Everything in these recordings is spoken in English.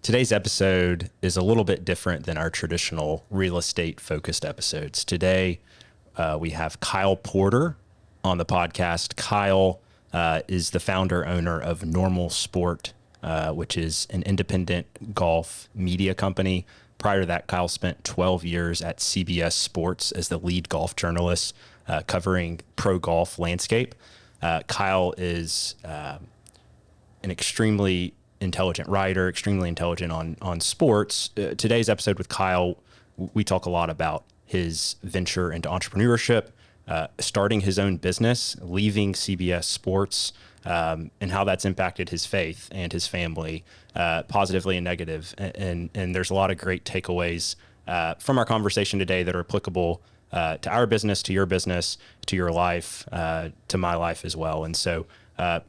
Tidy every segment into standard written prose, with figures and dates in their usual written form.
Today's episode is a little bit different than our traditional real estate focused episodes. Today, we have Kyle Porter on the podcast. Kyle is the founder owner of Normal Sport, which is an independent golf media company. Prior to that, Kyle spent 12 years at CBS Sports as the lead golf journalist, covering pro golf landscape. Kyle is an extremely intelligent writer, extremely intelligent on sports. Today's episode with Kyle, we talk a lot about his venture into entrepreneurship, starting his own business, leaving CBS Sports, and how that's impacted his faith and his family, positively and negative. And there's a lot of great takeaways from our conversation today that are applicable to our business, to your life, to my life as well. And so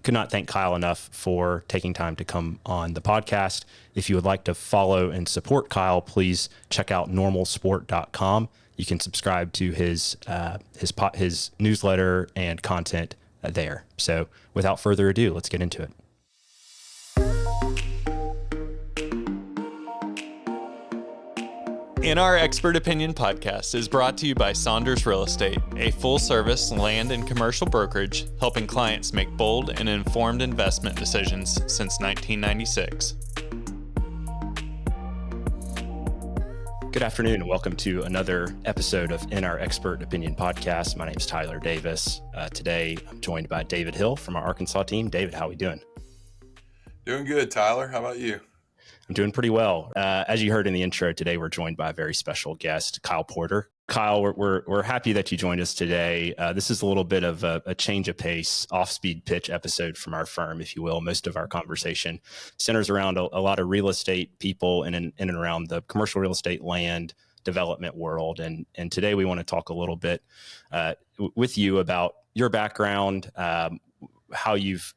could not thank Kyle enough for taking time to come on the podcast. If you would like to follow and support Kyle, please check out normalsport.com. You can subscribe to his newsletter and content there. So without further ado, let's get into it. In Our Expert Opinion podcast is brought to you by Saunders Real Estate, a full-service land and commercial brokerage helping clients make bold and informed investment decisions since 1996. Good afternoon and welcome to another episode of In Our Expert Opinion podcast. My name is Tyler Davis. Today, I'm joined by David Hill from our Arkansas team. David, how are we doing? Doing good, Tyler. How about you? I'm doing pretty well. As you heard in the intro, today we're joined by a very special guest, Kyle Porter. Kyle, we're happy that you joined us today. This is a little bit of a change of pace, off-speed pitch episode from our firm, if you will. Most of our conversation centers around a lot of real estate people in and around the commercial real estate land development world. And today we want to talk a little bit with you about your background, how you've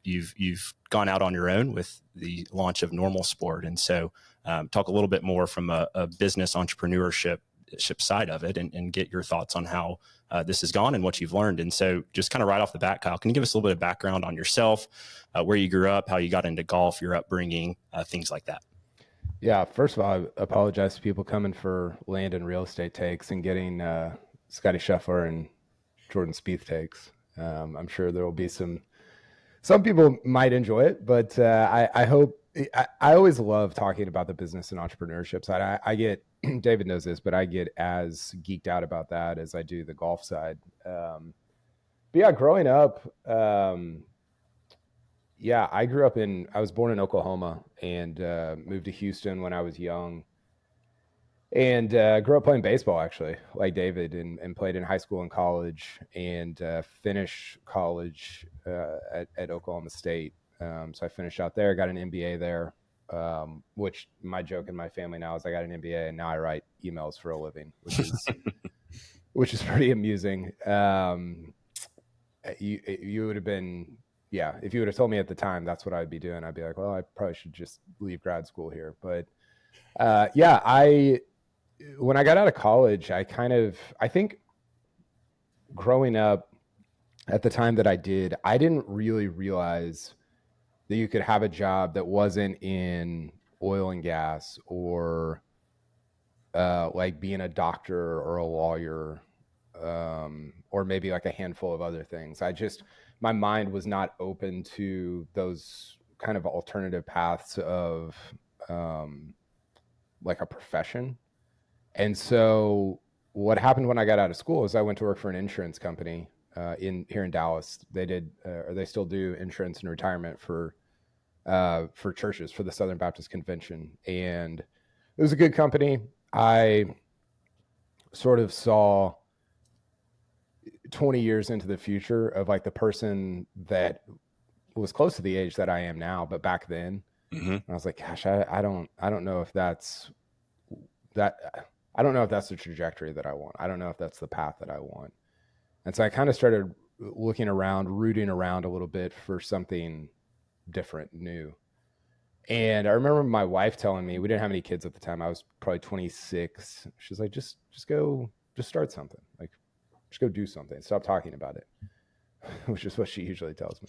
gone out on your own with the launch of Normal Sport. And so talk a little bit more from a business entrepreneurship side of it and get your thoughts on how this has gone and what you've learned. And so just kind of right off the bat, Kyle, can you give us a little bit of background on yourself, where you grew up, how you got into golf, your upbringing, things like that? Yeah, first of all, I apologize to people coming for land and real estate takes and getting Scotty Scheffler and Jordan Spieth takes. I'm sure there will be some people might enjoy it, but I hope I always love talking about the business and entrepreneurship side. I get, David knows this, but I get as geeked out about that as I do the golf side. But yeah, growing up, I was born in Oklahoma and moved to Houston when I was young. And grew up playing baseball, actually, like David, and played in high school and college, and finished college at Oklahoma State. So I finished out there, got an MBA there, which my joke in my family now is I got an MBA and now I write emails for a living, which is pretty amusing. You would have been, yeah, if you would have told me at the time that's what I'd be doing, I'd be like, well, I probably should just leave grad school here. But when I got out of college, I think growing up at the time that I didn't really realize that you could have a job that wasn't in oil and gas or like being a doctor or a lawyer, or maybe like a handful of other things. My mind was not open to those kind of alternative paths of like a profession. And so what happened when I got out of school is I went to work for an insurance company here in Dallas. They still do insurance and retirement for churches, for the Southern Baptist Convention. And it was a good company. I sort of saw 20 years into the future of like the person that was close to the age that I am now, but back then, I was like, gosh, I don't know if that's that. I don't know if that's the trajectory that I want. I don't know if that's the path that I want. And so I kind of started looking around, rooting around a little bit for something different, new. And I remember my wife telling me, we didn't have any kids at the time. I was probably 26. She's like, just start something. Like, just go do something. Stop talking about it, which is what she usually tells me.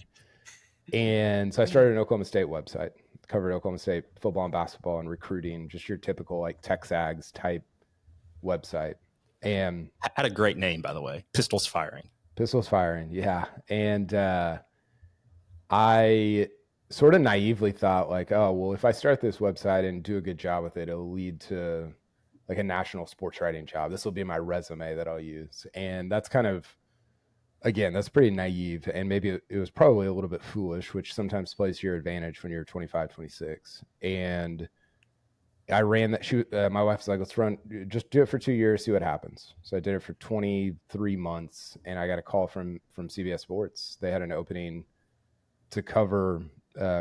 And so I started an Oklahoma State website. covered Oklahoma State football and basketball and recruiting, just your typical like Texags type website. And Had a great name, by the way, Pistols Firing. Pistols Firing, yeah. And I sort of naively thought like, oh, well, if I start this website and do a good job with it, it'll lead to like a national sports writing job. This will be my resume that I'll use. And that's kind of, again, that's pretty naive. And maybe it was probably a little bit foolish, which sometimes plays to your advantage when you're 25, 26. And I ran that. My wife was like, just do it for 2 years, see what happens. So I did it for 23 months and I got a call from CBS Sports. They had an opening to cover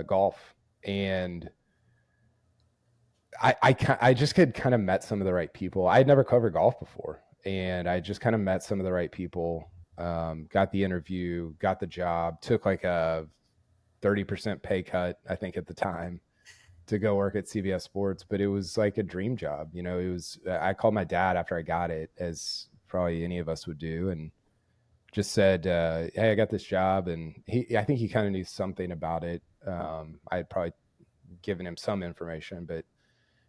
golf, and I just had kind of met some of the right people. I had never covered golf before, and I just kind of met some of the right people. Got the interview, got the job, took like a 30% pay cut, I think at the time, to go work at CBS Sports, but it was like a dream job. You know, I called my dad after I got it, as probably any of us would do, and just said, hey, I got this job. And I think he kind of knew something about it. I had probably given him some information, but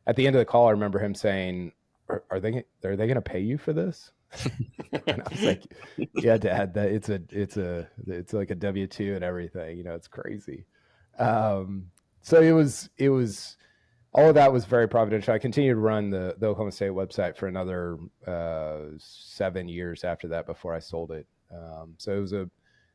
at the end of the call, I remember him saying, are they going to pay you for this? And I was like, yeah, Dad, that it's like a W-2 and everything, you know, it's crazy. So it was, all of that was very providential. I continued to run the Oklahoma State website for another 7 years after that before I sold it. So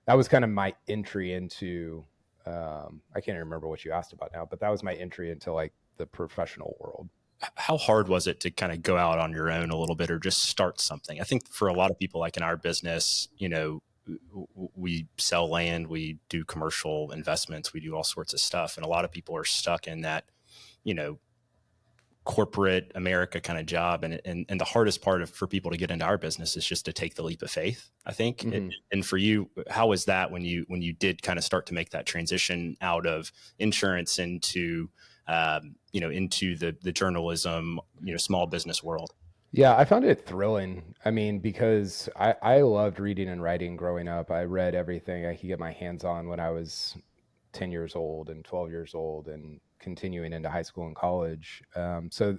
that was kind of my entry into, I can't remember what you asked about now, but that was my entry into like the professional world. How hard was it to kind of go out on your own a little bit or just start something? I think for a lot of people, like in our business, you know, we sell land, we do commercial investments, we do all sorts of stuff. And a lot of people are stuck in that, you know, corporate America kind of job. And the hardest part for people to get into our business is just to take the leap of faith, I think. Mm-hmm. And for you, how was that when you did kind of start to make that transition out of insurance into, you know, into the journalism, you know, small business world? Yeah, I found it thrilling. I mean, because I loved reading and writing growing up. I read everything I could get my hands on when I was 10 years old and 12 years old and continuing into high school and college. So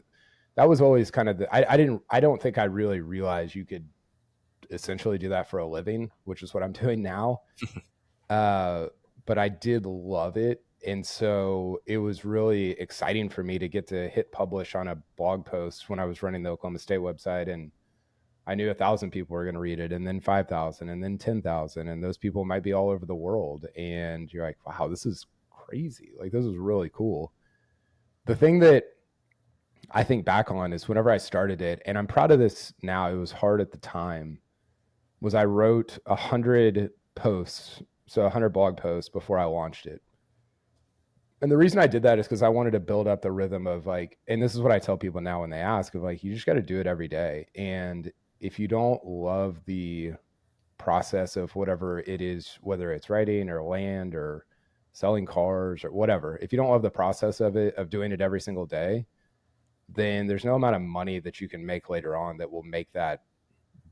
that was always kind of I don't think I really realized you could essentially do that for a living, which is what I'm doing now. But I did love it. And so it was really exciting for me to get to hit publish on a blog post when I was running the Oklahoma State website. And I knew 1,000 people were going to read it, and then 5,000, and then 10,000. And those people might be all over the world. And you're like, wow, this is crazy. Like, this is really cool. The thing that I think back on is whenever I started it, and I'm proud of this now, it was hard at the time, was I wrote 100 posts, so 100 blog posts before I launched it. And the reason I did that is because I wanted to build up the rhythm of like, and this is what I tell people now when they ask, of like, you just got to do it every day. And if you don't love the process of whatever it is, whether it's writing or land or selling cars or whatever, if you don't love the process of it, of doing it every single day, then there's no amount of money that you can make later on that will make that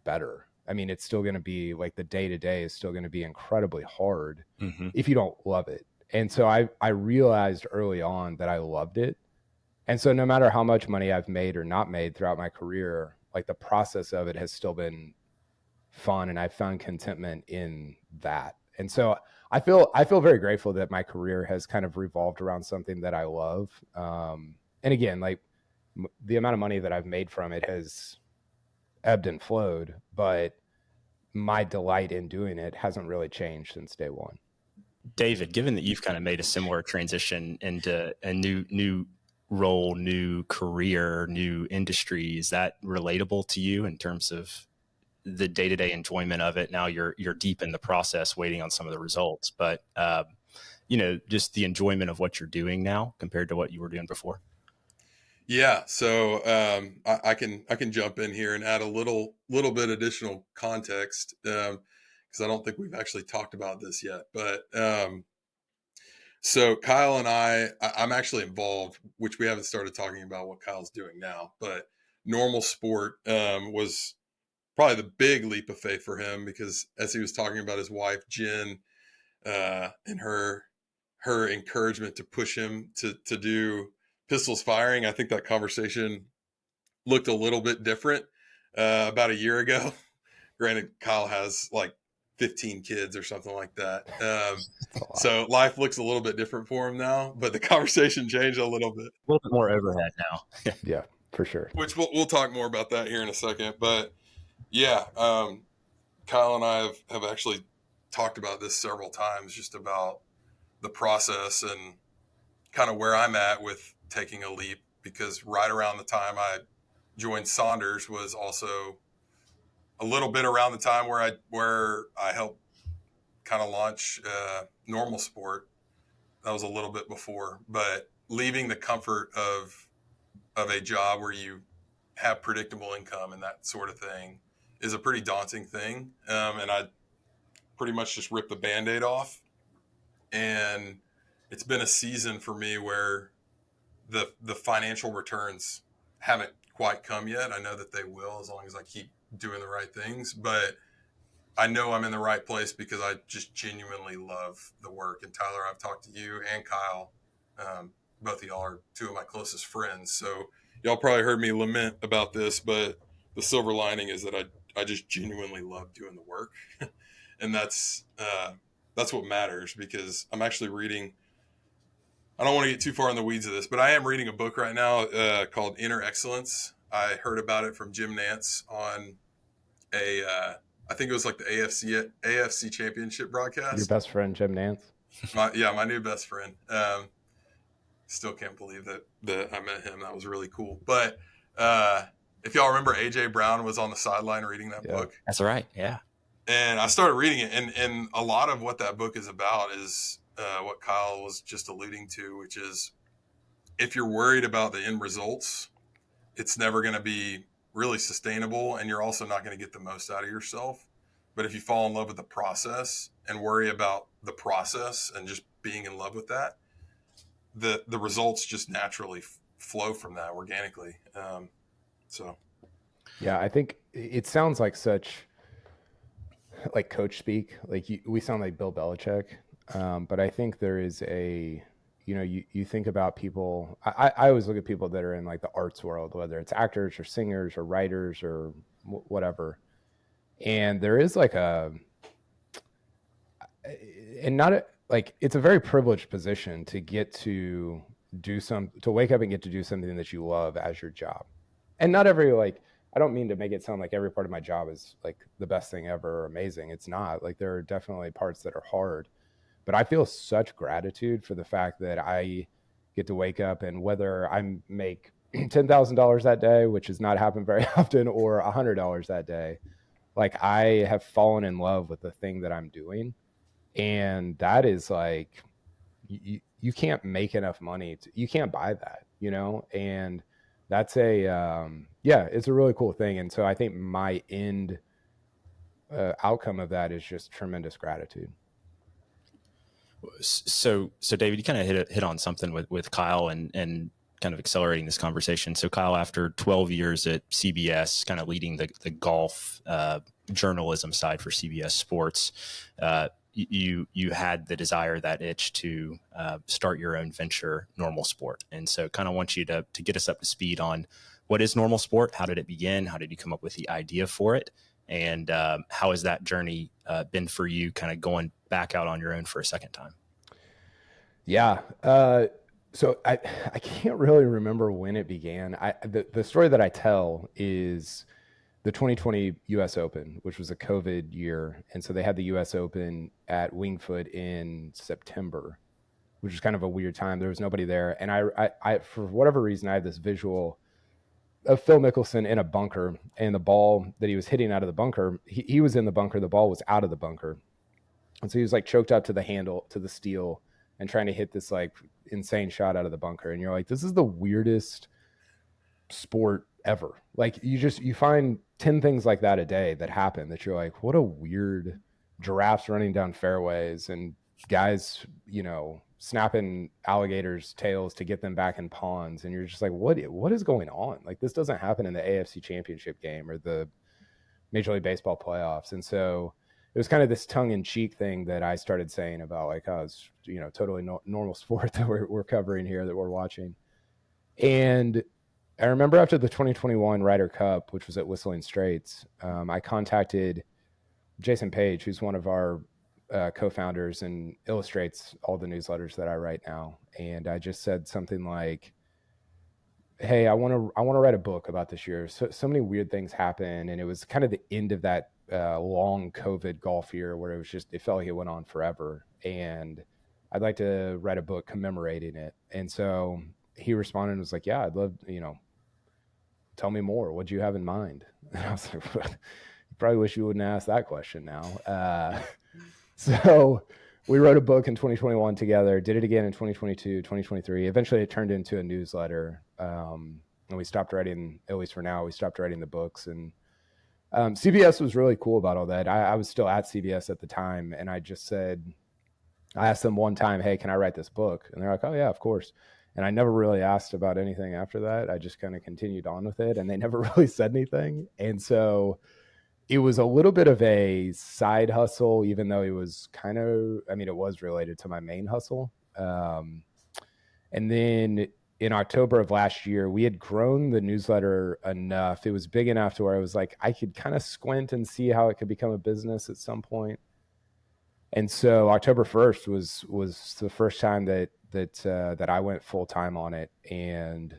better. I mean, it's still going to be like the day-to-day is still going to be incredibly hard if you don't love it. And so I realized early on that I loved it. And so no matter how much money I've made or not made throughout my career, like the process of it has still been fun, and I've found contentment in that. And so I feel very grateful that my career has kind of revolved around something that I love. And again, like the amount of money that I've made from it has ebbed and flowed, but my delight in doing it hasn't really changed since day one. David, given that you've kind of made a similar transition into a new role, new career, new industry, is that relatable to you in terms of the day-to-day enjoyment of it? Now you're deep in the process, waiting on some of the results, but you know, just the enjoyment of what you're doing now compared to what you were doing before. Yeah, so I can jump in here and add a little bit additional context, because I don't think we've actually talked about this yet. But so Kyle and I'm actually involved, which we haven't started talking about what Kyle's doing now. But normal sport was probably the big leap of faith for him, because as he was talking about his wife Jen and her her encouragement to push him to do pistols firing. I think that conversation looked a little bit different about a year ago. Granted, Kyle has like 15 kids or something like that. So life looks a little bit different for him now, but the conversation changed a little bit. A little bit more overhead now. Yeah, for sure. Which we'll talk more about that here in a second. But yeah, Kyle and I have actually talked about this several times, just about the process and kind of where I'm at with taking a leap, because right around the time I joined Saunders was also a little bit around the time where I helped kind of launch Normal Sport. That was a little bit before, but leaving the comfort of a job where you have predictable income and that sort of thing is a pretty daunting thing. And I pretty much just ripped the Band-Aid off. And it's been a season for me where the financial returns haven't quite come yet. I know that they will, as long as I keep doing the right things, but I know I'm in the right place because I just genuinely love the work. And Tyler, I've talked to you and Kyle. Both of y'all are two of my closest friends. So y'all probably heard me lament about this, but the silver lining is that I just genuinely love doing the work. And that's what matters, because I'm actually reading, I don't want to get too far in the weeds of this, but I am reading a book right now called Inner Excellence. I heard about it from Jim Nantz on I think it was like the AFC Championship broadcast. Your best friend, Jim Nantz? My new best friend. Still can't believe that I met him. That was really cool. But if y'all remember, AJ Brown was on the sideline reading that book. That's right. Yeah. And I started reading it, and a lot of what that book is about is what Kyle was just alluding to, which is if you're worried about the end results, it's never going to be really sustainable, and you're also not going to get the most out of yourself. But if you fall in love with the process and worry about the process and just being in love with that, the results just naturally flow from that organically. Yeah, I think it sounds like such like coach speak. Like we sound like Bill Belichick, but I think there is you think about people. I always look at people that are in like the arts world, whether it's actors or singers or writers or whatever. And there is like it's a very privileged position to get to to wake up and get to do something that you love as your job. And not every, I don't mean to make it sound like every part of my job is like the best thing ever or amazing. It's not. Like, there are definitely parts that are hard, but I feel such gratitude for the fact that I get to wake up, and whether I make $10,000 that day, which has not happened very often, or $100 that day, like, I have fallen in love with the thing that I'm doing. And that is like, you can't make enough money. You can't buy that, and that's it's a really cool thing. And so I think my end outcome of that is just tremendous gratitude. So David, you kind of hit on something with Kyle and kind of accelerating this conversation. So Kyle, after 12 years at CBS, kind of leading the golf journalism side for CBS Sports, you had the desire, that itch to start your own venture, Normal Sport. And so kind of want you to get us up to speed on what is Normal Sport, how did it begin, how did you come up with the idea for it, and how has that journey been for you, kind of going back out on your own for a second time? Yeah. So I can't really remember when it began. The story that I tell is the 2020 US Open, which was a COVID year. And so they had the US Open at Wingfoot in September, which was kind of a weird time. There was nobody there. And I for whatever reason, I had this visual of Phil Mickelson in a bunker, and the ball that he was hitting out of the bunker, he was in the bunker, the ball was out of the bunker. And so he was like choked up to the handle, to the steel, and trying to hit this like insane shot out of the bunker. And you're like, this is the weirdest sport ever. Like, you find 10 things like that a day that happen that you're like, what a weird, giraffes running down fairways and guys, snapping alligators' tails to get them back in ponds. And you're just like, what is going on? Like, this doesn't happen in the AFC Championship game or the Major League Baseball playoffs. And so it was kind of this tongue in cheek thing that I started saying about like, oh, it's, totally normal sport that we're covering here, that we're watching. And I remember after the 2021 Ryder Cup, which was at Whistling Straits, I contacted Jason Page, who's one of our co-founders and illustrates all the newsletters that I write now. And I just said something like, hey, I want to write a book about this year. So many weird things happen. And it was kind of the end of that long COVID golf year where it felt like it went on forever. And I'd like to write a book commemorating it. And so he responded and was like, yeah, I'd love, tell me more. What do you have in mind? And I was like, you probably wish you wouldn't ask that question now. So we wrote a book in 2021 together, did it again in 2022, 2023. Eventually it turned into a newsletter. And we stopped writing, at least for now, we stopped writing the books. And CBS was really cool about all that. I was still at CBS at the time. And I asked them one time, hey, can I write this book? And they're like, oh yeah, of course. And I never really asked about anything after that. I just kind of continued on with it, and they never really said anything. And so it was a little bit of a side hustle, even though it was it was related to my main hustle. And then in October of last year, we had grown the newsletter enough. It was big enough to where I was like, I could kind of squint and see how it could become a business at some point. And so October 1st was the first time that I went full time on it. And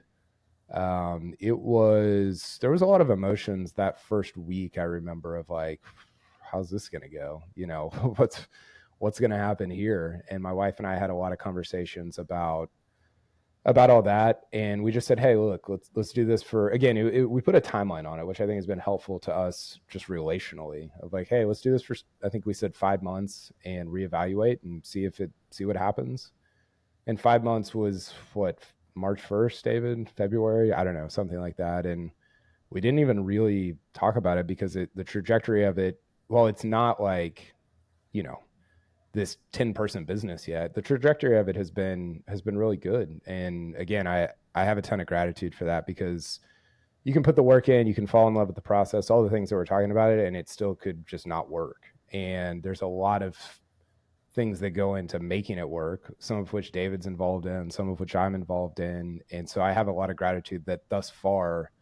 there was a lot of emotions that first week. I remember of like, how's this going to go? What's going to happen here? And my wife and I had a lot of conversations about all that. And we just said, hey, look, let's do this for, again, we put a timeline on it, which I think has been helpful to us just relationally, of like, hey, let's do this for, I think we said 5 months and reevaluate and see what happens. And 5 months was what, March 1st, David, February, I don't know, something like that. And we didn't even really talk about it because the trajectory of it, well, it's not like, this 10-person business yet. The trajectory of it has been really good. And again, I have a ton of gratitude for that, because you can put the work in, you can fall in love with the process, all the things that we're talking about it, and it still could just not work. And there's a lot of things that go into making it work, some of which David's involved in, some of which I'm involved in. And so I have a lot of gratitude that thus far,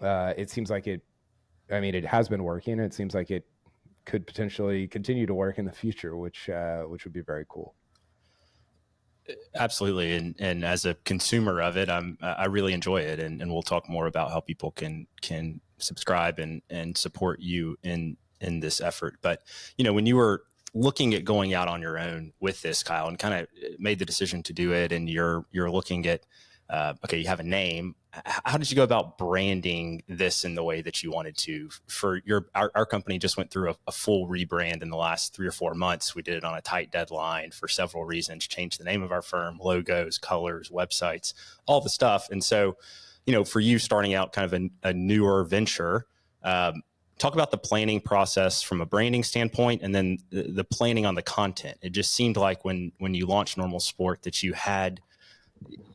it seems like it has been working. It seems like it could potentially continue to work in the future, which would be very cool. Absolutely. And as a consumer of it, I really enjoy it. And we'll talk more about how people can subscribe and support you in this effort. But, when you were looking at going out on your own with this, Kyle, and kind of made the decision to do it, and you're looking at, okay, you have a name. How did you go about branding this in the way that you wanted to? For our company just went through a full rebrand in the last 3 or 4 months. We did it on a tight deadline for several reasons, changed the name of our firm, logos, colors, websites, all the stuff. And so, for you starting out kind of a newer venture, talk about the planning process from a branding standpoint, and then the planning on the content. It just seemed like when you launched Normal Sport that you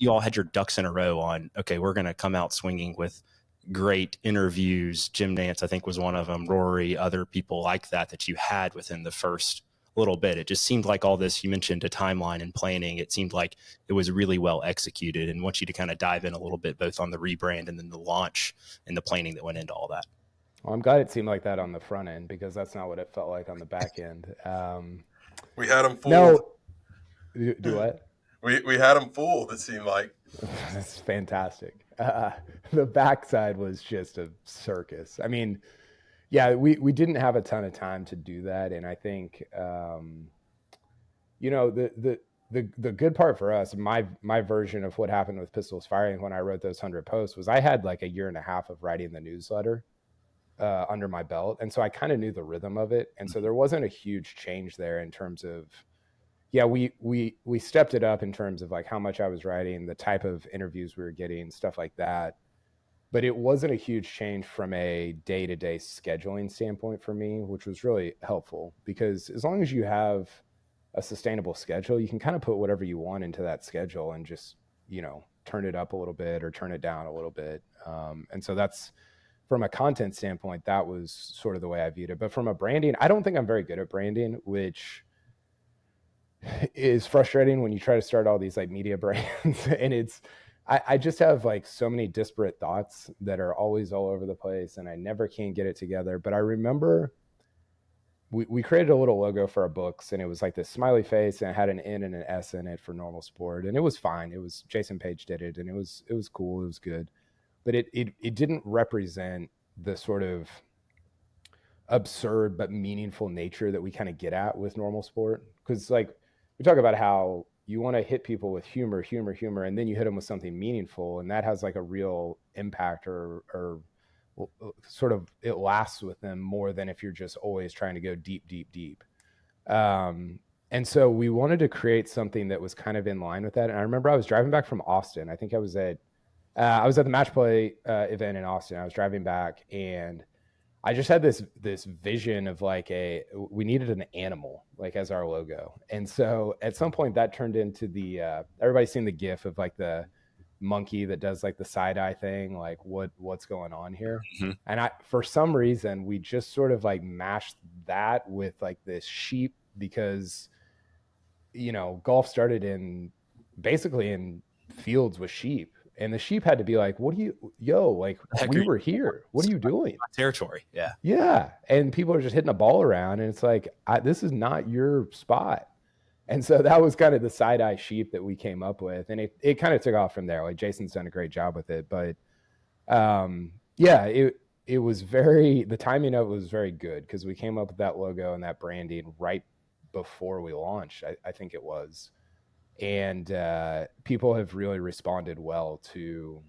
all had your ducks in a row on, okay, we're going to come out swinging with great interviews. Jim Nance, I think, was one of them, Rory, other people like that you had within the first little bit. It just seemed like all this, you mentioned a timeline and planning. It seemed like it was really well executed, and want you to kind of dive in a little bit, both on the rebrand and then the launch and the planning that went into all that. Well, I'm glad it seemed like that on the front end, because that's not what it felt like on the back end. We had them fooled. No, do what? We had them fooled, it seemed like. That's fantastic. The backside was just a circus. I mean, yeah, we didn't have a ton of time to do that. And I think, the good part for us, my version of what happened with Pistols Firing when I wrote those 100 posts, was I had like a year and a half of writing the newsletter under my belt. And so I kind of knew the rhythm of it. And so there wasn't a huge change there in terms of, yeah, we stepped it up in terms of like how much I was writing, the type of interviews we were getting, stuff like that. But it wasn't a huge change from a day-to-day scheduling standpoint for me, which was really helpful, because as long as you have a sustainable schedule, you can kind of put whatever you want into that schedule and just, turn it up a little bit or turn it down a little bit. And so that's from a content standpoint, that was sort of the way I viewed it. But from a branding, I don't think I'm very good at branding, which is frustrating when you try to start all these like media brands. And I just have like so many disparate thoughts that are always all over the place, and I never can get it together. But I remember we created a little logo for our books, and it was like this smiley face, and it had an N and an S in it for Normal Sport, and it was fine. It was Jason Page did it, and it was cool. It was good, but it didn't represent the sort of absurd but meaningful nature that we kind of get at with Normal Sport. Because like we talk about how you want to hit people with humor, and then you hit them with something meaningful, and that has like a real impact or sort of it lasts with them more than if you're just always trying to go deep. And so we wanted to create something that was kind of in line with that. And I remember I was driving back from Austin. I think I was at the Match Play event in Austin. I was driving back, and I just had this vision of like we needed an animal like as our logo. And so at some point that turned into everybody's seen the GIF of like the monkey that does like the side eye thing, like what's going on here. Mm-hmm. And for some reason we just sort of like mashed that with like this sheep, because golf started basically in fields with sheep, and the sheep had to be like, we were here, what are you doing? Territory. Yeah. And people are just hitting a ball around, and it's like, this is not your spot. And so that was kind of the side eye sheep that we came up with. And it kind of took off from there. Like Jason's done a great job with it. But it was the timing of it was very good, because we came up with that logo and that branding right before we launched, I think it was. And people have really responded well to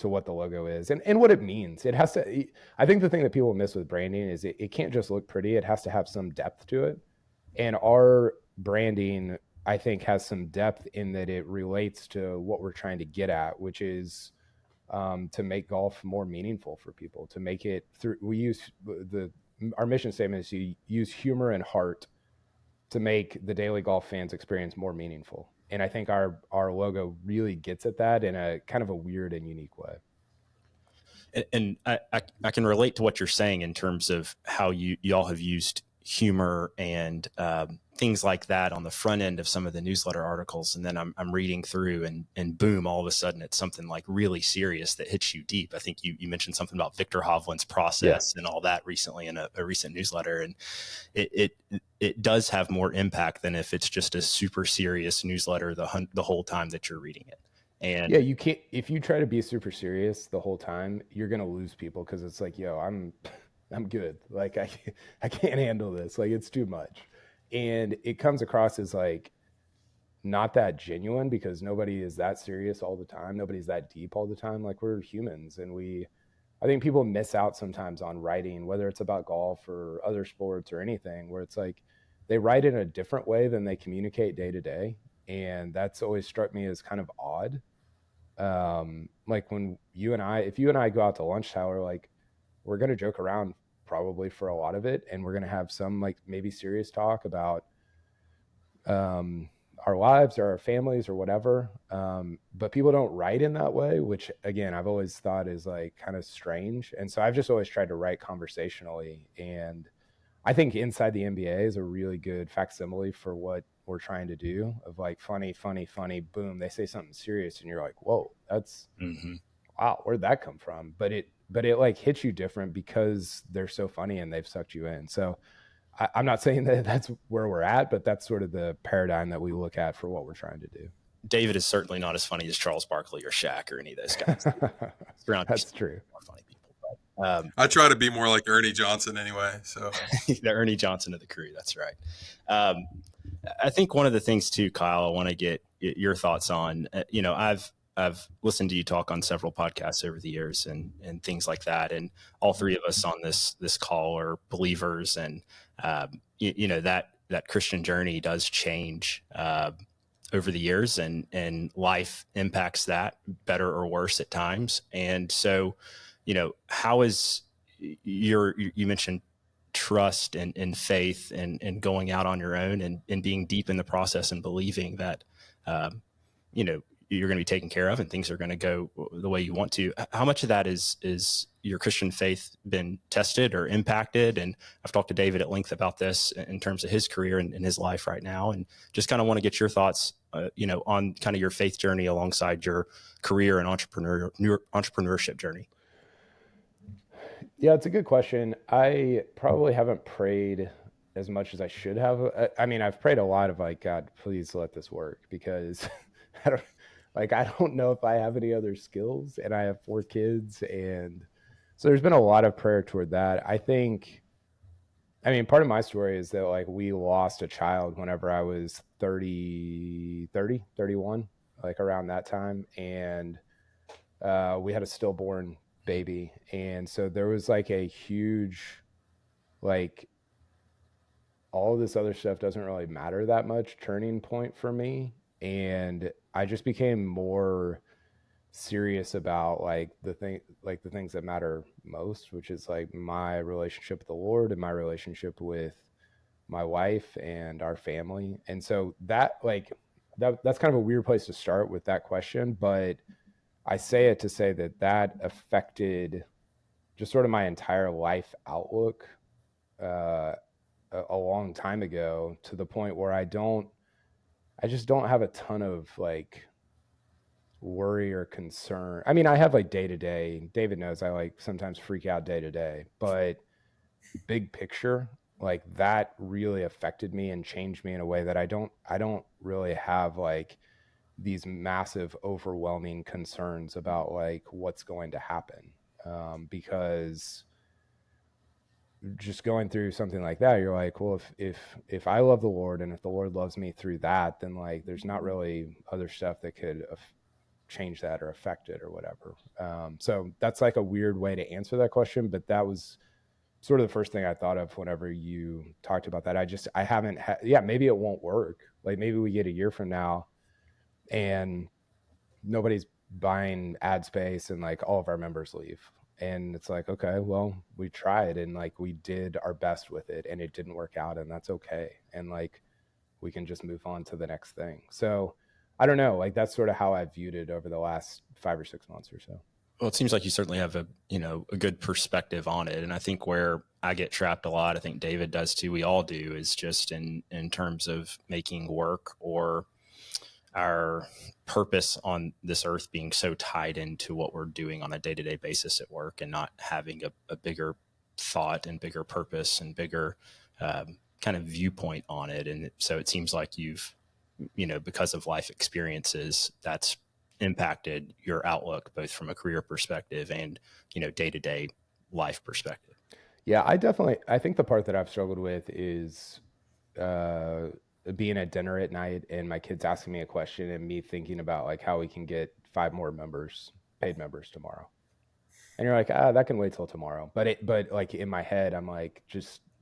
what the logo is and what it means. It has to, I think the thing that people miss with branding is it can't just look pretty. It has to have some depth to it. And our branding, I think, has some depth in that it relates to what we're trying to get at, which is to make golf more meaningful for people, to make it through. We use our mission statement is to use humor and heart to make the daily golf fans experience more meaningful. And I think our logo really gets at that in a kind of a weird and unique way. And I can relate to what you're saying in terms of how you all have used humor and things like that on the front end of some of the newsletter articles. And then I'm reading through and boom, all of a sudden it's something like really serious that hits you deep. I think you mentioned something about Victor Hovland's process and all that recently in a recent newsletter. And it does have more impact than if it's just a super serious newsletter the whole time that you're reading it. And yeah, you can't, if you try to be super serious the whole time, you're going to lose people, because it's like, I'm good. Like I can't handle this. Like it's too much. And it comes across as like not that genuine, because nobody is that serious all the time. Nobody's that deep all the time. Like we're humans, and I think people miss out sometimes on writing, whether it's about golf or other sports or anything, where it's like they write in a different way than they communicate day to day. And that's always struck me as kind of odd. Like when if you and I go out to lunch, Tyler, like we're going to joke around probably for a lot of it. And we're going to have some like maybe serious talk about our lives or our families or whatever. But people don't write in that way, which again, I've always thought is like kind of strange. And so I've just always tried to write conversationally. And I think Inside the NBA is a really good facsimile for what we're trying to do, of like funny, boom, they say something serious and you're like, whoa, that's wow, where'd that come from? But it like hits you different because they're so funny and they've sucked you in. So I'm not saying that that's where we're at, but that's sort of the paradigm that we look at for what we're trying to do. David is certainly not as funny as Charles Barkley or Shaq or any of those guys. That's true. More funny people. But, I try to be more like Ernie Johnson anyway. So the Ernie Johnson of the crew. That's right. I think one of the things too, Kyle, I want to get your thoughts on. I've listened to you talk on several podcasts over the years and things like that. And all three of us on this call are believers, and that Christian journey does change over the years, and life impacts that better or worse at times. And so, how is you mentioned trust and faith and going out on your own and being deep in the process and believing that, you're going to be taken care of and things are going to go the way you want to. How much of that is your Christian faith been tested or impacted? And I've talked to David at length about this in terms of his career and his life right now, and just kind of want to get your thoughts, on kind of your faith journey alongside your career and entrepreneurship journey. Yeah, it's a good question. I probably haven't prayed as much as I should have. I mean, I've prayed a lot of like, God, please let this work, because I don't I don't know if I have any other skills, and I have 4 kids, and so there's been a lot of prayer toward that. I mean, part of my story is that like we lost a child whenever I was 31, like around that time, and we had a stillborn baby, and so there was like a huge, like, all this other stuff doesn't really matter that much turning point for me, and I just became more serious about like the things that matter most, which is like my relationship with the Lord and my relationship with my wife and our family. And so that's kind of a weird place to start with that question, but I say it to say that affected just sort of my entire life outlook uh, a long time ago, to the point where I just don't have a ton of like worry or concern. I mean, I have like day to day. David knows I like sometimes freak out day to day, but big picture, like that really affected me and changed me in a way that I don't really have like these massive overwhelming concerns about like what's going to happen, because just going through something like that, you're like, well, if I love the Lord, and if the Lord loves me through that, then like there's not really other stuff that could change that or affect it or whatever. So that's like a weird way to answer that question, but that was sort of the first thing I thought of whenever you talked about that. I haven't had, yeah, maybe it won't work. Like maybe we get a year from now and nobody's buying ad space and like all of our members leave. And it's like, okay, well, we tried and like we did our best with it and it didn't work out, and that's okay. And like we can just move on to the next thing. So I don't know, like that's sort of how I've viewed it over the last 5 or 6 months or so. Well, it seems like you certainly have a good perspective on it. And I think where I get trapped a lot, I think David does too, we all do, is just in terms of making work or our purpose on this earth being so tied into what we're doing on a day-to-day basis at work, and not having a bigger thought and bigger purpose and bigger kind of viewpoint on it. And so it seems like you've, because of life experiences, that's impacted your outlook, both from a career perspective and, day-to-day life perspective. Yeah, I think the part that I've struggled with is being at dinner at night and my kids asking me a question and me thinking about like how we can get 5 more paid members tomorrow. And you're like, that can wait till tomorrow. But like in my head, I'm like,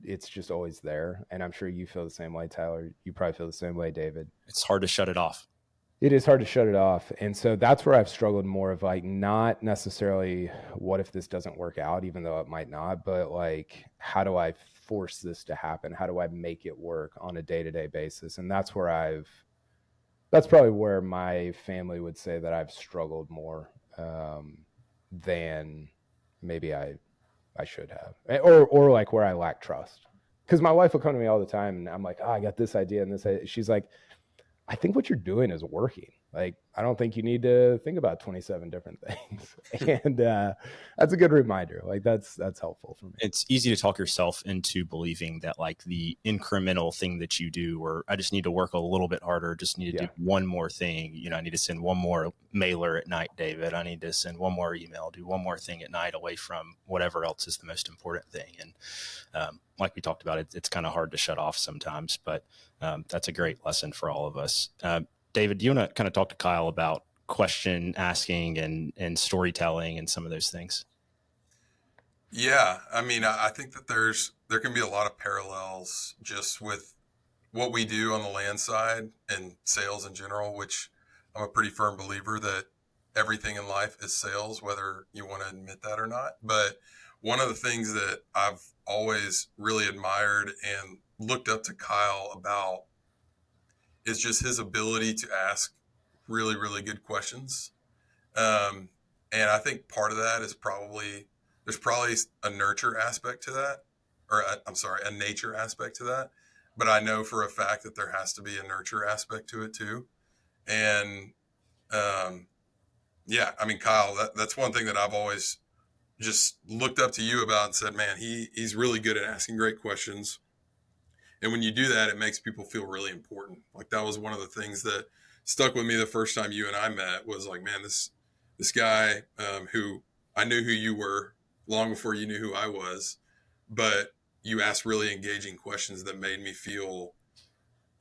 it's just always there. And I'm sure you feel the same way, Tyler. You probably feel the same way, David. It's hard to shut it off. It is hard to shut it off. And so that's where I've struggled more, of like, not necessarily what if this doesn't work out, even though it might not, but like, how do I force this to happen? How do I make it work on a day-to-day basis? And that's probably where my family would say that I've struggled more than maybe I should have, or like where I lack trust. Because my wife will come to me all the time and I'm like, I got this idea and this idea. She's like, I think what you're doing is working. Like, I don't think you need to think about 27 different things. And that's a good reminder. Like that's helpful for me. It's easy to talk yourself into believing that like the incremental thing that you do, or I just need to work a little bit harder, just need to do one more thing. I need to send one more mailer at night, David. I need to send one more email, do one more thing at night away from whatever else is the most important thing. And like we talked about, it's kind of hard to shut off sometimes, but that's a great lesson for all of us. David, do you want to kind of talk to Kyle about question asking and storytelling and some of those things? Yeah. I mean, I think that there can be a lot of parallels just with what we do on the land side and sales in general, which I'm a pretty firm believer that everything in life is sales, whether you want to admit that or not. But one of the things that I've always really admired and looked up to Kyle about is just his ability to ask really, really good questions. And And I think part of that is there's probably a nurture aspect to that, or I'm sorry, a nature aspect to that. But I know for a fact that there has to be a nurture aspect to it too. And um, yeah, I mean, Kyle, that's one thing that I've always just looked up to you about and said, man, he's really good at asking great questions. And when you do that, it makes people feel really important. Like that was one of the things that stuck with me the first time you and I met was like, man, this guy who I knew who you were long before you knew who I was, but you asked really engaging questions that made me feel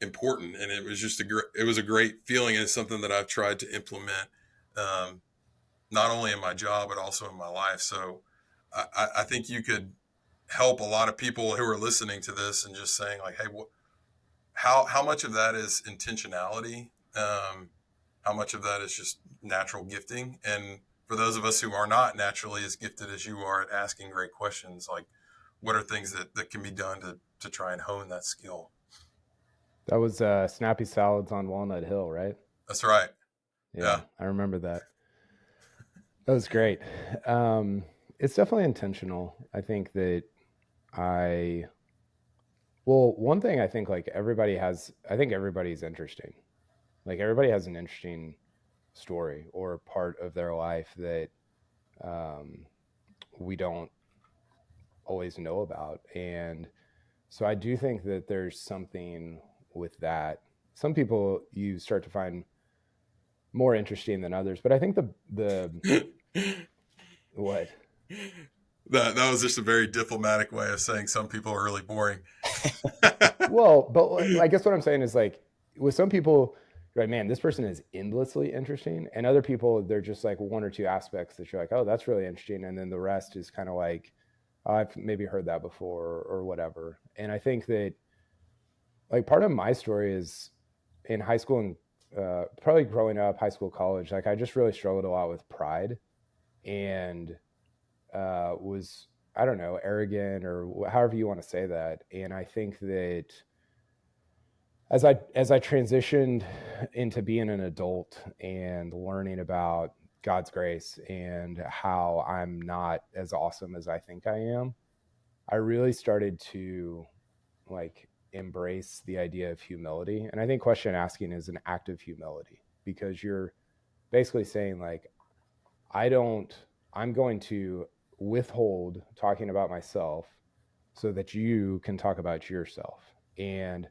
important, and it was just it was a great feeling, and it's something that I've tried to implement, um, not only in my job but also in my life. So I think you could help a lot of people who are listening to this and just saying like, hey, how much of that is intentionality? How much of that is just natural gifting? And for those of us who are not naturally as gifted as you are at asking great questions, like what are things that can be done to try and hone that skill? That was Snappy Salads on Walnut Hill, right? That's right. Yeah, Yeah. I remember that. That was great. It's definitely intentional. I think that I, well, one thing I think like I think everybody's interesting. Like everybody has an interesting story or part of their life that um, we don't always know about. And so I do think that there's something with that. Some people you start to find more interesting than others, but I think the what? That was just a very diplomatic way of saying some people are really boring. Well, but I guess what I'm saying is like with some people, you're like, man, this person is endlessly interesting, and other people, they're just like one or two aspects that you're like, oh, that's really interesting, and then the rest is kind of like, oh, I've maybe heard that before or whatever. And I think that like part of my story is in high school and probably growing up, high school, college, like I just really struggled a lot with pride and was, I don't know, arrogant or however you want to say that. And I think that as I transitioned into being an adult and learning about God's grace and how I'm not as awesome as I think I am, I really started to like embrace the idea of humility. And I think question asking is an act of humility because you're basically saying like, I don't, I'm going to withhold talking about myself so that you can talk about yourself. And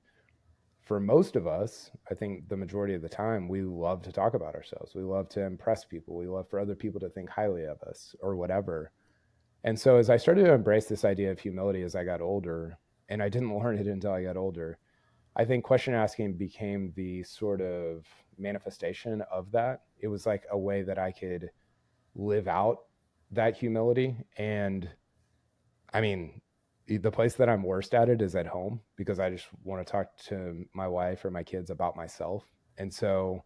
for most of us, I think the majority of the time, we love to talk about ourselves. We love to impress people. We love for other people to think highly of us or whatever. And so as I started to embrace this idea of humility as I got older, and I didn't learn it until I got older, I think question asking became the sort of manifestation of that. It was like a way that I could live out that humility. And I mean, the place that I'm worst at it is at home because I just want to talk to my wife or my kids about myself. And so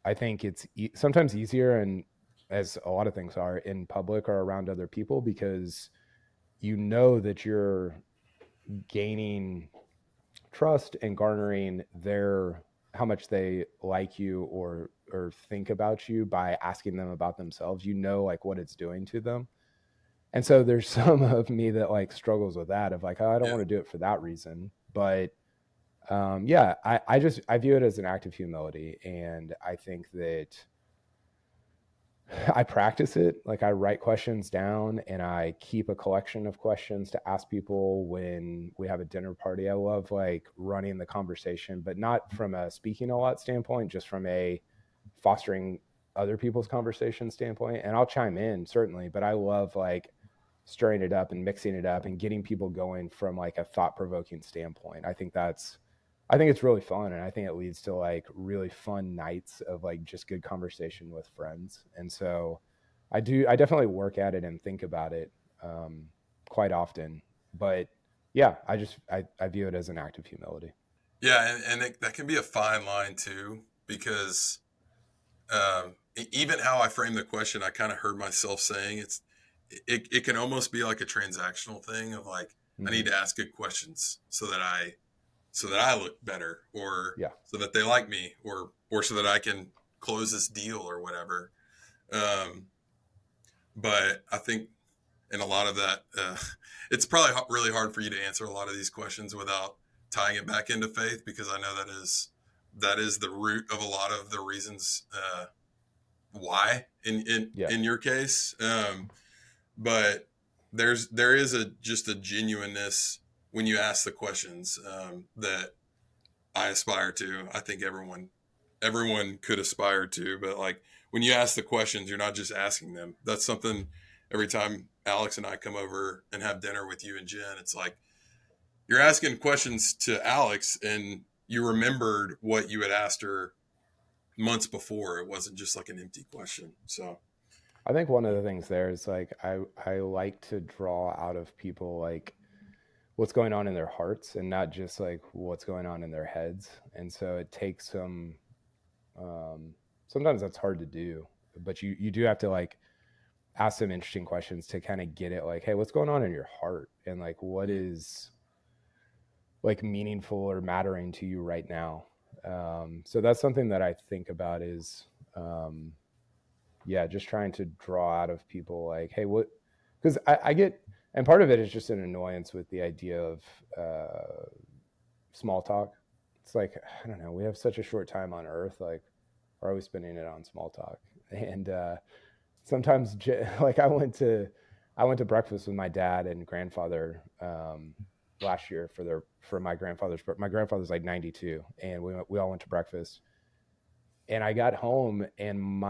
I think it's sometimes easier, and as a lot of things are in public or around other people, because you know that you're gaining trust and garnering their how much they like you or think about you by asking them about themselves. You know, like what it's doing to them. And so there's some of me that like struggles with that of like, oh, I don't Yeah. want to do it for that reason. But yeah, I view it as an act of humility. And I think that I practice it. Like I write questions down and I keep a collection of questions to ask people when we have a dinner party. I love like running the conversation, but not from a speaking a lot standpoint, just from a fostering other people's conversation standpoint. And I'll chime in certainly, but I love like stirring it up and mixing it up and getting people going from like a thought provoking standpoint. I think it's really fun. And I think it leads to like really fun nights of like just good conversation with friends. And so I definitely work at it and think about it quite often. But yeah, I view it as an act of humility. Yeah. And that can be a fine line too, because even how I frame the question, I kind of heard myself saying it can almost be like a transactional thing of like, I Mm-hmm. need to ask good questions so that I look better, or Yeah. so that they like me, or so that I can close this deal or whatever. Um, But I think in a lot of that, it's probably really hard for you to answer a lot of these questions without tying it back into faith, because I know that is the root of a lot of the reasons why Yeah. in your case. But there is just a genuineness when you ask the questions that I aspire to. I think everyone could aspire to, but like when you ask the questions, you're not just asking them. That's something every time Alex and I come over and have dinner with you and Jen, it's like you're asking questions to Alex and you remembered what you had asked her months before. It wasn't just like an empty question. So I think one of the things there is like I like to draw out of people like what's going on in their hearts and not just like what's going on in their heads. And so it takes some sometimes that's hard to do, but you do have to like ask some interesting questions to kind of get it like, hey, what's going on in your heart? And like what is like meaningful or mattering to you right now? So that's something that I think about is yeah, just trying to draw out of people like, hey, what, because I get, and part of it is just an annoyance with the idea of small talk. It's like, I don't know, we have such a short time on earth. Like, why are we spending it on small talk? And sometimes, like, I went to breakfast with my dad and grandfather last year for my grandfather's like 92, and we all went to breakfast. And I got home and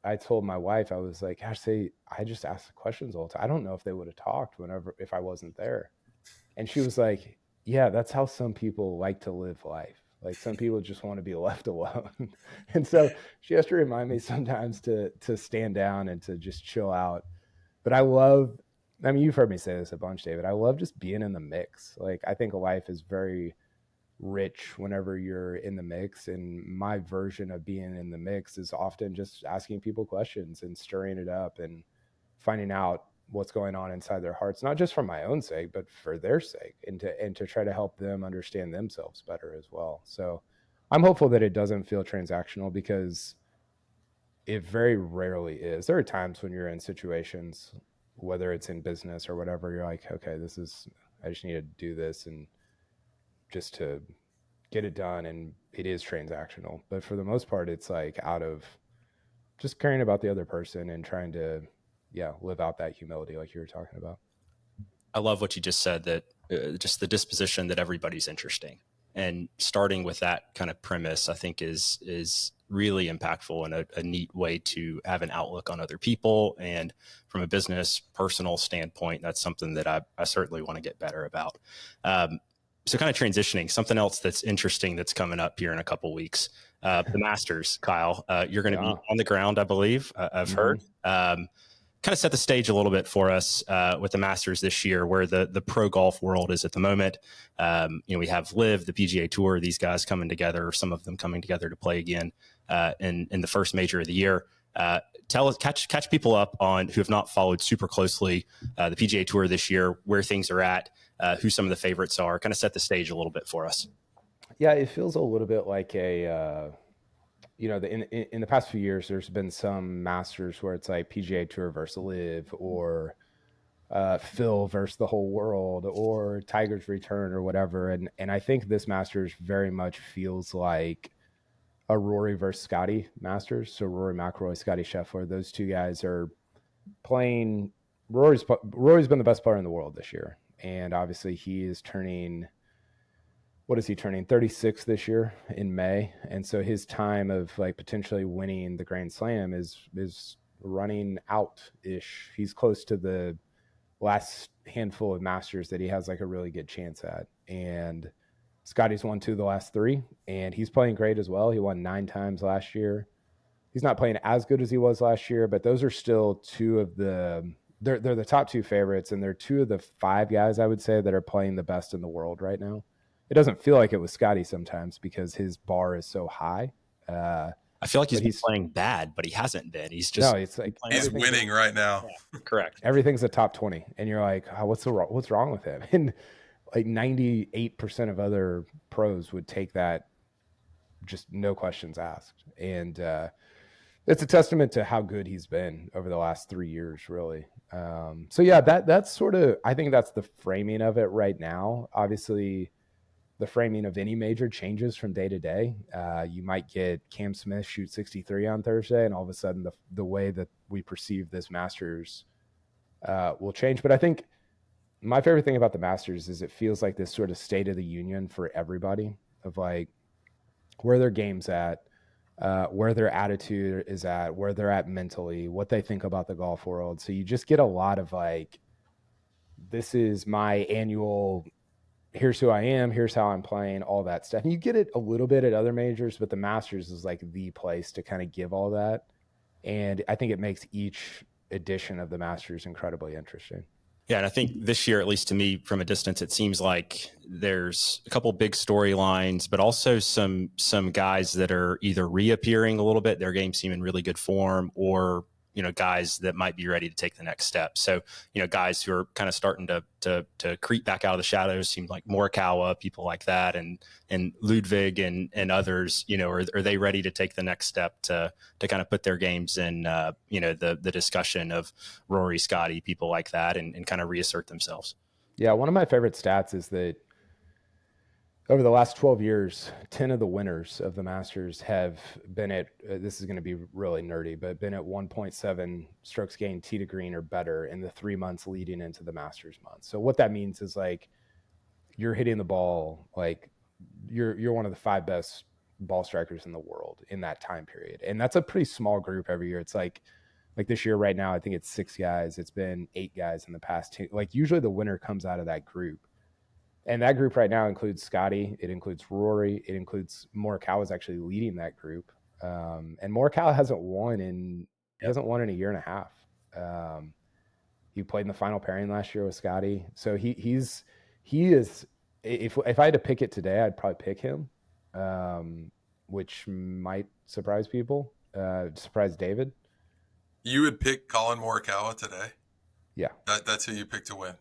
I told my wife, I was like, gosh, I just asked questions all the time. I don't know if they would have talked if I wasn't there. And she was like, yeah, that's how some people like to live life. Like some people just want to be left alone. And so she has to remind me sometimes to stand down and to just chill out. But I mean, you've heard me say this a bunch, David. I love just being in the mix. Like I think life is very rich whenever you're in the mix, and my version of being in the mix is often just asking people questions and stirring it up and finding out what's going on inside their hearts, not just for my own sake but for their sake, and to try to help them understand themselves better as well. So I'm hopeful that it doesn't feel transactional, because it very rarely is. There are times when you're in situations, whether it's in business or whatever, you're like, okay, I just need to do this and just to get it done, and it is transactional. But for the most part, it's like out of just caring about the other person and trying to live out that humility like you were talking about. I love what you just said, that just the disposition that everybody's interesting, and starting with that kind of premise, I think is really impactful and a neat way to have an outlook on other people. And from a business personal standpoint, that's something that I certainly want to get better about. So kind of transitioning, something else that's interesting that's coming up here in a couple weeks, the Masters, Kyle, you're going to be on the ground, I believe. I've heard. Kind of set the stage a little bit for us with the Masters this year, where the pro golf world is at the moment. We have LIV, the PGA Tour, these guys coming together, some of them coming together to play again in the first major of the year. Catch people up on who have not followed super closely the PGA Tour this year, where things are at, who some of the favorites are. Kind of set the stage a little bit for us. Yeah, it feels a little bit like in the past few years, there's been some Masters where it's like PGA Tour versus LIV, or Phil versus the whole world, or Tiger's return, or whatever. And I think this Masters very much feels like a Rory versus Scotty Masters. So Rory McIlroy, Scotty Scheffler, those two guys are playing. Rory's been the best player in the world this year, and obviously he is turning. What is he turning? 36 this year in May. And so his time of like potentially winning the Grand Slam is running out ish. He's close to the last handful of Masters that he has like a really good chance at. And Scotty's won 2 of the last 3, and he's playing great as well. He won 9 times last year. He's not playing as good as he was last year, but those are still 2 of they're the top 2 favorites, and they're 2 of the 5 guys I would say that are playing the best in the world right now. It doesn't feel like it was Scotty sometimes because his bar is so high. I feel like he's playing bad, but he hasn't been. He's just it's like he's winning right now. Yeah, correct. Everything's a top 20, and you're like, oh, what's wrong with him? And like 98% of other pros would take that, just no questions asked. And it's a testament to how good he's been over the last 3 years, really. So yeah, that's sort of, I think that's the framing of it right now. Obviously, the framing of any major changes from day to day. You might get Cam Smith shoot 63 on Thursday, and all of a sudden the way that we perceive this Masters will change. But I think my favorite thing about the Masters is it feels like this sort of state of the union for everybody of like where their game's at, where their attitude is at, where they're at mentally, what they think about the golf world. So you just get a lot of like, this is my annual, here's who I am, here's how I'm playing, all that stuff. And you get it a little bit at other majors, but the Masters is like the place to kind of give all that. And I think it makes each edition of the Masters incredibly interesting. Yeah, and I think this year, at least to me from a distance, it seems like there's a couple big storylines, but also some guys that are either reappearing a little bit, their game seem in really good form, or guys that might be ready to take the next step. So guys who are kind of starting to creep back out of the shadows seem like Morikawa, people like that, and Ludwig and others. Are they ready to take the next step to kind of put their games in the discussion of Rory, Scotty, people like that, and kind of reassert themselves? Yeah, one of my favorite stats is that over the last 12 years, 10 of the winners of the Masters have been at, this is going to be really nerdy, but been at 1.7 strokes gained tee to green or better in the 3 months leading into the Masters month. So what that means is like, you're hitting the ball, like you're one of the 5 best ball strikers in the world in that time period. And that's a pretty small group every year. It's like this year right now, I think it's 6 guys. It's been 8 guys in the past 2. Like usually the winner comes out of that group. And that group right now includes Scotty. It includes Rory. It includes Morikawa is actually leading that group. And Morikawa hasn't won in a year and a half. He played in the final pairing last year with Scotty. So he is, if I had to pick it today, I'd probably pick him, which might surprise people, surprise David. You would pick Colin Morikawa today? Yeah. That's who you pick to win?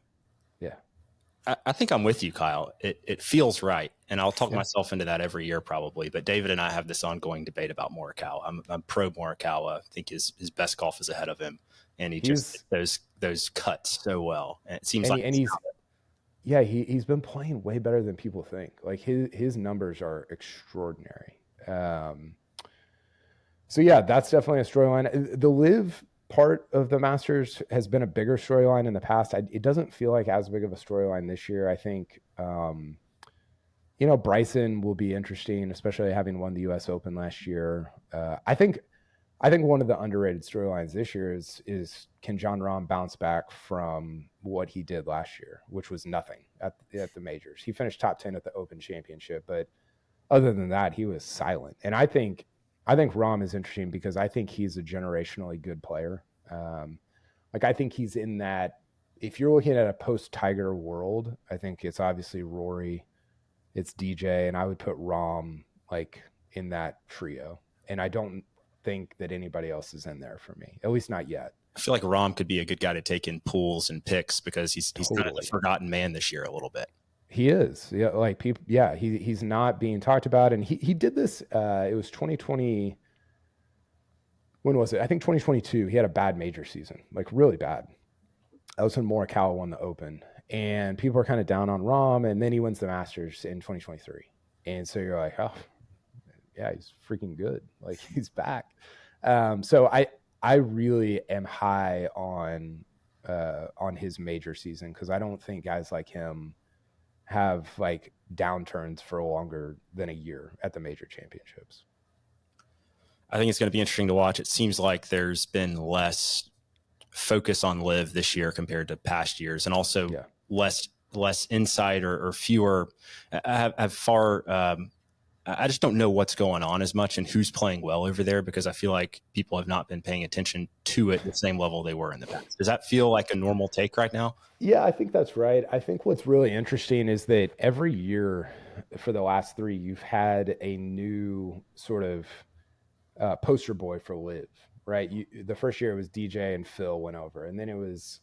Yeah. I think I'm with you, Kyle. It feels right, and I'll talk myself into that every year probably. But David and I have this ongoing debate about Morikawa. I'm pro Morikawa. I think his best golf is ahead of him, and he just those cuts so well. And it seems he's been playing way better than people think. Like his numbers are extraordinary. So yeah, that's definitely a storyline. The live part of the Masters has been a bigger storyline in the past. It doesn't feel like as big of a storyline this year. I think, Bryson will be interesting, especially having won the U.S. Open last year. I think one of the underrated storylines this year is can Jon Rahm bounce back from what he did last year, which was nothing at the majors. He finished top 10 at the Open Championship, but other than that, he was silent. And I think Rahm is interesting because I think he's a generationally good player. I think he's in that, if you're looking at a post-Tiger world, I think it's obviously Rory, it's DJ, and I would put Rahm like in that trio. And I don't think that anybody else is in there for me, at least not yet. I feel like Rahm could be a good guy to take in pools and picks because he's Totally. kind of the forgotten man this year a little bit. He is. Yeah, like people, yeah, he's not being talked about. And he did this, it was 2020. When was it? I think 2022. He had a bad major season, like really bad. That was when Morikawa won the Open, and people are kind of down on Rahm. And then he wins the Masters in 2023, and so you're like, oh, yeah, he's freaking good. Like he's back. So I really am high on his major season because I don't think guys like him have like downturns for longer than a year at the major championships. I think it's going to be interesting to watch. It seems like there's been less focus on live this year compared to past years, and also less insight or fewer. I just don't know what's going on as much and who's playing well over there because I feel like people have not been paying attention to it at the same level they were in the past. Does that feel like a normal take right now? Yeah, I think that's right. I think what's really interesting is that every year for the last 3, you've had a new sort of poster boy for live, right? The first year it was DJ and Phil went over, and then it was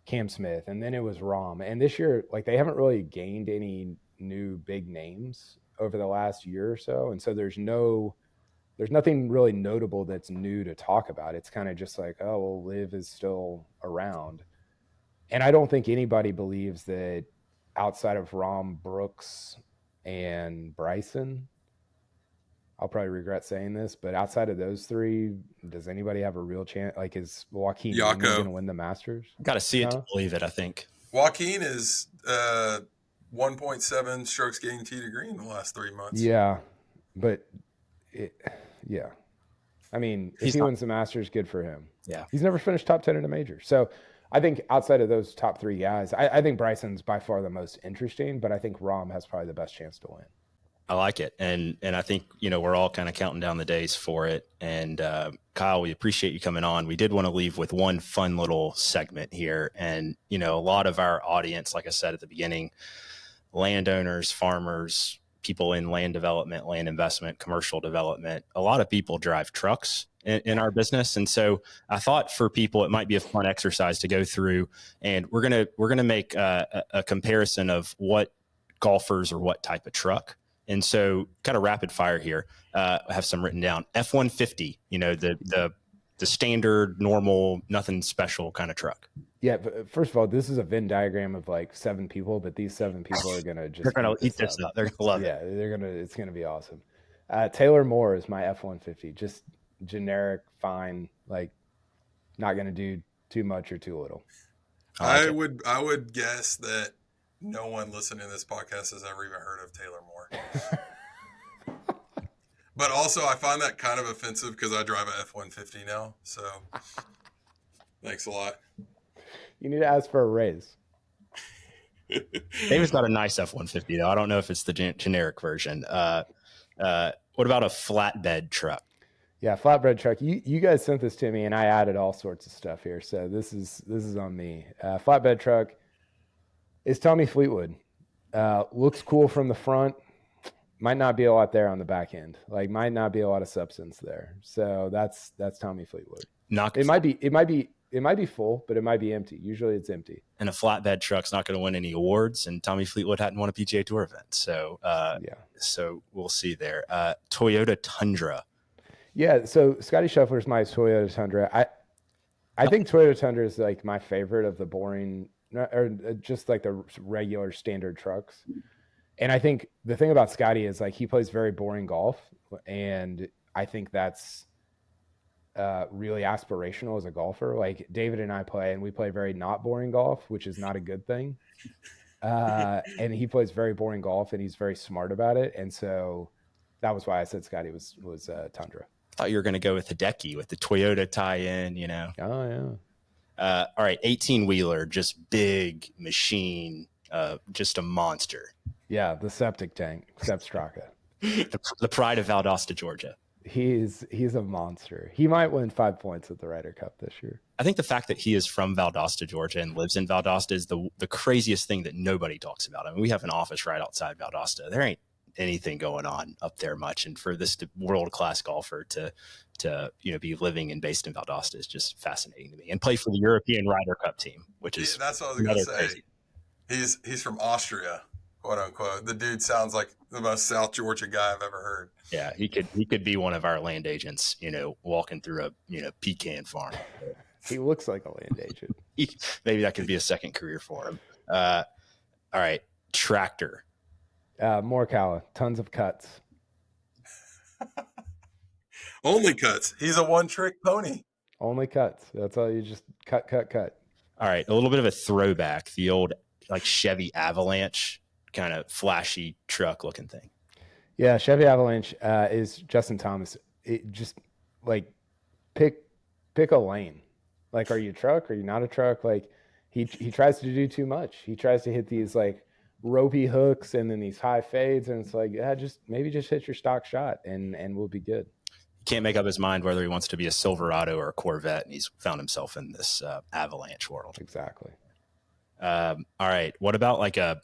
Cam Smith, and then it was Rahm. And this year, like they haven't really gained any new big names over the last year or so. And so there's no there's nothing really notable that's new to talk about. It's kind of just like, oh, well, Liv is still around. And I don't think anybody believes that outside of Rom, Brooks, and Bryson, I'll probably regret saying this, but outside of those three, does anybody have a real chance? Like, is Joaquin going to win the Masters? Got to see it to believe it, I think. Joaquin is 1.7 strokes gained tee to green the last 3 months. Yeah, but yeah. I mean, if he wins the Masters, good for him. Yeah. He's never finished top 10 in a major. So I think outside of those top three guys, I think Bryson's by far the most interesting, but I think Rahm has probably the best chance to win. I like it. And I think, we're all kind of counting down the days for it. And Kyle, we appreciate you coming on. We did want to leave with one fun little segment here. And, a lot of our audience, like I said at the beginning, landowners, farmers, people in land development, land investment, commercial development, a lot of people drive trucks in our business. And so I thought for people, it might be a fun exercise to go through, and we're going to make a comparison of what golfers or what type of truck. And so kind of rapid fire here, I have some written down. F-150, the standard, normal, nothing special kind of truck. Yeah, but first of all, this is a Venn diagram of like 7 people, but these 7 people are going to just... They're going to eat this up. They're going to love it. Yeah, it's going to be awesome. Taylor Moore is my F-150, just generic, fine, like not going to do too much or too little. I would guess that no one listening to this podcast has ever even heard of Taylor Moore. But also, I find that kind of offensive because I drive a F-150 now. So, thanks a lot. You need to ask for a raise. David's got a nice F-150 though. I don't know if it's the generic version. What about a flatbed truck? Yeah, flatbed truck. You guys sent this to me, and I added all sorts of stuff here. So this is on me. Flatbed truck is Tommy Fleetwood. Looks cool from the front. Might not be a lot there on the back end. Like, might not be a lot of substance there. So that's Tommy Fleetwood. It might be full, but it might be empty. Usually it's empty. And a flatbed truck's not going to win any awards, and Tommy Fleetwood hadn't won a PGA Tour event. So so we'll see there. Toyota Tundra. Yeah, so Scotty Scheffler's my Toyota Tundra. I think Toyota Tundra is like my favorite of the boring, or just like the regular standard trucks. And I think the thing about Scotty is like he plays very boring golf, and I think that's really aspirational as a golfer. Like David and I play, and we play very not boring golf, which is not a good thing. And he plays very boring golf, and he's very smart about it. And so that was why I said Scotty was Tundra. I thought you were going to go with Hideki with the Toyota tie-in, Oh, yeah. All right, 18-wheeler, just big machine, just a monster. Yeah, the septic tank, Sepp Straka. The pride of Valdosta, Georgia. He's a monster. He might win 5 points at the Ryder Cup this year. I think the fact that he is from Valdosta, Georgia, and lives in Valdosta is the craziest thing that nobody talks about. I mean, we have an office right outside Valdosta. There ain't anything going on up there much, and for this world-class golfer to be living and based in Valdosta is just fascinating to me, and play for the European Ryder Cup team, which is that's what I was going to say. Crazy. He's from Austria, quote unquote. The dude sounds like the most South Georgia guy I've ever heard. Yeah, he could be one of our land agents, walking through a pecan farm. He looks like a land agent. Maybe that could be a second career for him. All right, tractor. Morikawa, tons of cuts. Only cuts. He's a one-trick pony. Only cuts. That's all. You just cut. All right, a little bit of a throwback. The old like Chevy Avalanche, kind of flashy truck looking thing. Yeah, Chevy Avalanche is Justin Thomas. It just like pick a lane. Like, are you a truck? Are you not a truck? Like he tries to do too much. He tries to hit these like ropey hooks and then these high fades, and it's like, just hit your stock shot and we'll be good. He can't make up his mind whether he wants to be a Silverado or a Corvette, and he's found himself in this Avalanche world. Exactly. All right, what about like I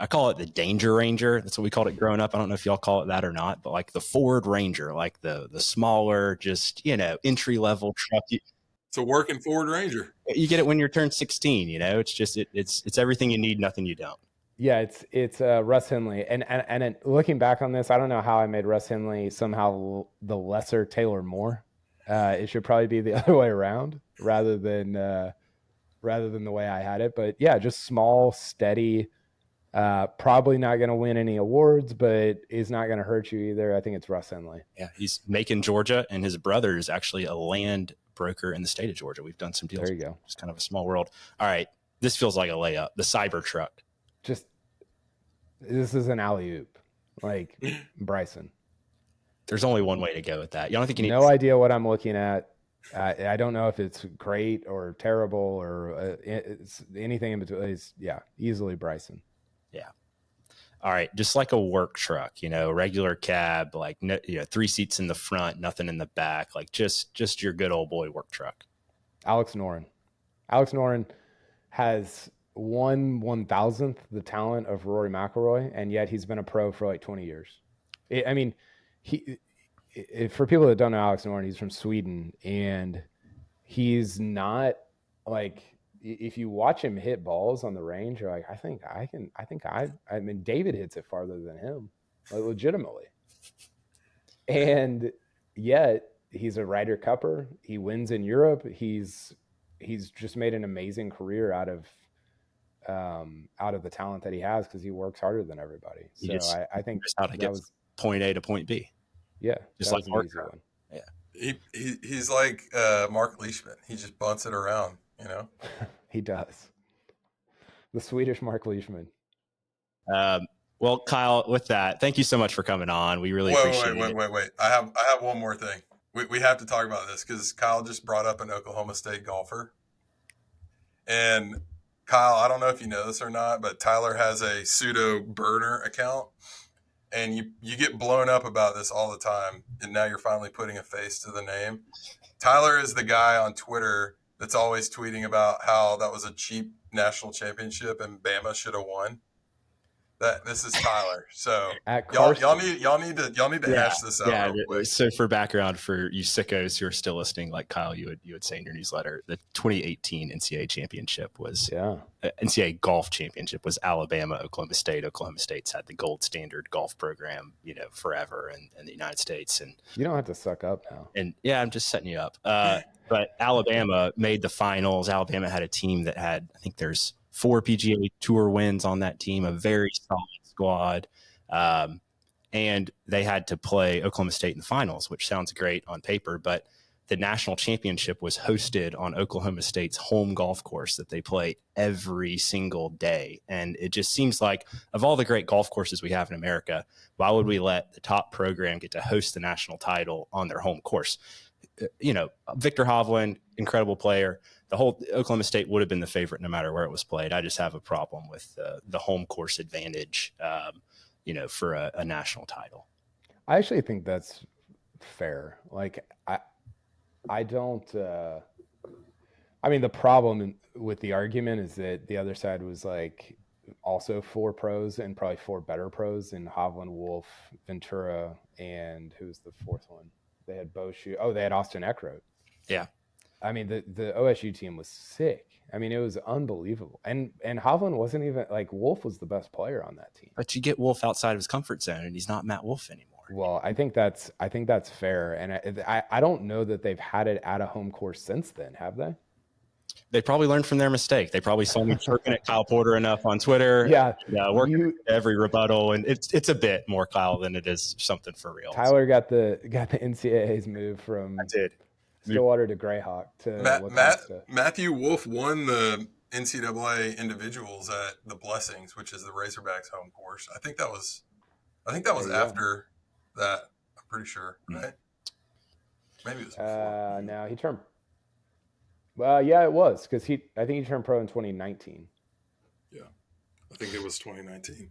call it the Danger Ranger. That's what we called it growing up. I don't know if y'all call it that or not, but like the Ford Ranger, like the smaller, just entry level truck. It's a working Ford Ranger. You get it when you're turned 16. It's just it's everything you need, nothing you don't. Yeah, it's Russ Henley, and looking back on this, I don't know how I made Russ Henley somehow the lesser Taylor Moore. It should probably be the other way around rather than the way I had it. But yeah, just small, steady. Probably not going to win any awards, but is not going to hurt you either. I think it's Russ Henley. Yeah, he's Macon, Georgia, and his brother is actually a land broker in the state of Georgia. We've done some deals. There you go. It's kind of a small world. All right, this feels like a layup. The Cybertruck. Just this is an alley-oop, like Bryson. There's only one way to go with that. You don't think you need no idea what I'm looking at. I don't know if it's great or terrible or it's anything in between. It's, yeah, easily Bryson. Yeah. All right. Just like a work truck, regular cab, like, 3 seats in the front, nothing in the back, like just your good old boy work truck. Alex Noren. Alex Noren has 1/1000th the talent of Rory McIlroy, and yet he's been a pro for like 20 years. For people that don't know Alex Noren, he's from Sweden, and he's not like, if you watch him hit balls on the range, you're like, I mean, David hits it farther than him, like, legitimately. And yet he's a Ryder Cupper. He wins in Europe. He's just made an amazing career out of the talent that he has, because he works harder than everybody. So I think how to get point A to point B. Yeah, just like Mark. One. Yeah, he's like Mark Leishman. He just bunts it around, He does. The Swedish Mark Leishman. Well, Kyle, with that, thank you so much for coming on. We really appreciate it. Wait. I have one more thing. We have to talk about this because Kyle just brought up an Oklahoma State golfer. And Kyle, I don't know if you know this or not, but Tyler has a pseudo burner account. And you get blown up about this all the time. And now you're finally putting a face to the name. Tyler is the guy on Twitter that's always tweeting about how that was a cheap national championship and Bama should have won. This is Tyler. So y'all need to hash this out real quick. So for background, for you sickos who are still listening, like Kyle, you would say in your newsletter, the 2018 NCAA championship was NCAA golf championship was Alabama, Oklahoma State. Oklahoma State's had the gold standard golf program, forever in the United States. And you don't have to suck up now. And yeah, I'm just setting you up. But Alabama made the finals. Alabama had a team that had, I think there's 4 PGA Tour wins on that team, a very solid squad. And they had to play Oklahoma State in the finals, which sounds great on paper, but the national championship was hosted on Oklahoma State's home golf course that they play every single day. And it just seems like, of all the great golf courses we have in America, why would we let the top program get to host the national title on their home course? Victor Hovland, incredible player. The whole Oklahoma State would have been the favorite no matter where it was played. I just have a problem with the home course advantage, for a national title. I actually think that's fair. Like, I don't. I mean, the problem with the argument is that the other side was like also 4 pros and probably 4 better pros in Hovland, Wolf, Ventura, and who's the 4th one? They had Boshu. Oh, they had Austin Eckroat. Yeah. I mean, the OSU team was sick. I mean, it was unbelievable. And Hovland wasn't even, like, Wolf was the best player on that team. But you get Wolf outside of his comfort zone, and he's not Matt Wolf anymore. Well, I think that's fair. And I don't know that they've had it at a home course since then, have they? They probably learned from their mistake. They probably saw me chirping at Kyle Porter enough on Twitter. Yeah. Working every rebuttal. And it's a bit more Kyle than it is something for real. Tyler got the NCAA's move from Stillwater to Greyhawk to Matthew Wolf won the NCAA individuals at the Blessings, which is the Razorbacks home course. I think that was after that. I'm pretty sure, right? Maybe it was before. No, he turned. Well, yeah, it was, because I think he turned pro in 2019. Yeah, I think it was 2019.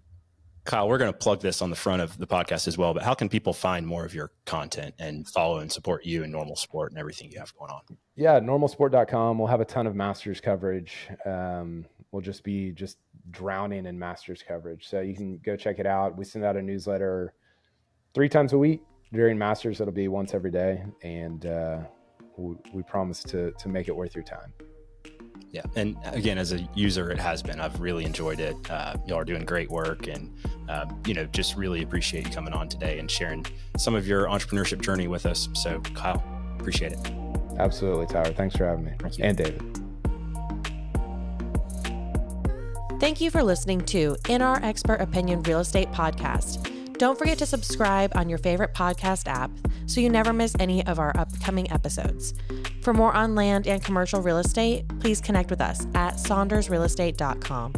Kyle, we're going to plug this on the front of the podcast as well, but how can people find more of your content and follow and support you in Normal Sport and everything you have going on? Yeah, normalsport.com. We'll have a ton of Masters coverage. We'll just be drowning in Masters coverage. So you can go check it out. We send out a newsletter 3 times a week. During Masters, it'll be once every day. And we promise to make it worth your time. Yeah. And again, as a user, it has been. I've really enjoyed it. Y'all are doing great work, and, just really appreciate you coming on today and sharing some of your entrepreneurship journey with us. So Kyle, appreciate it. Absolutely, Tyler. Thanks for having me. Thank you. And David. Thank you for listening to In Our Expert Opinion Real Estate Podcast. Don't forget to subscribe on your favorite podcast app so you never miss any of our upcoming episodes. For more on land and commercial real estate, please connect with us at saundersrealestate.com.